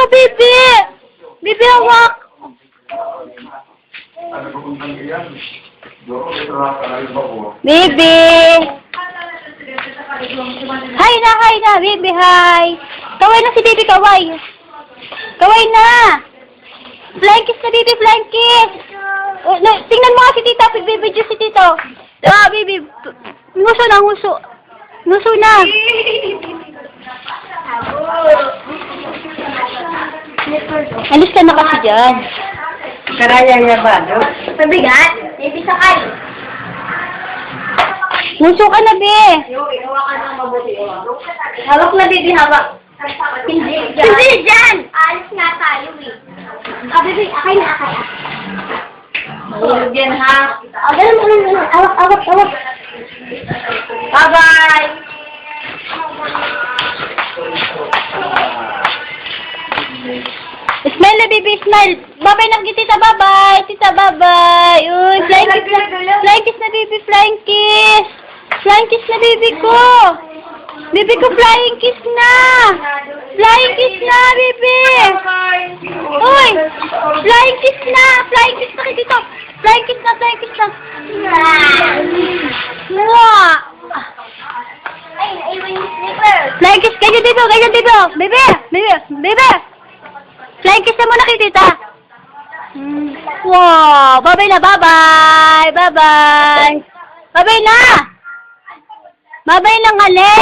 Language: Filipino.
Bibi! Bibi, hawak! Bibi! Hi na, Bibi, hi! Kaway na si Bibi, kaway! Kaway na! Flying kiss na, Bibi, flying kiss! Tingnan mo si Tito, Bibi, si Tito! Ah, Bibi! Nguso na, nguso! Nguso na! Alis ka na kasi dyan. Karaya niya ba? Mabigat? Baby, sakay. Nguso ka na, Be! Hawakan ng mabuti. Hawak na, baby, hawak. Hindi dyan! Alis nga tayo, eh. Ah, baby, akay na, akay. Mahulog yan, ha? Ganun. Awak. Bye-bye! Smile na, Bibi, smile! Bye-bye na, tita, bye-bye! Tita, bye-bye! Uy, flying kiss na, Bibi, flying kiss! Flying kiss na, Bibi ko! Bibi ko, flying kiss na! Flying kiss na, Bibi! Uy! Flying kiss na! Flying kiss na kay dito! Flying kiss na! Mwah! Ay, naiwan yung slipper. Flying kiss kayo dito! Bibi! Flying kiss na muna kay tita! Wow! Bye-bye na! Bye-bye! Bye-bye na! Bye-bye lang, hali!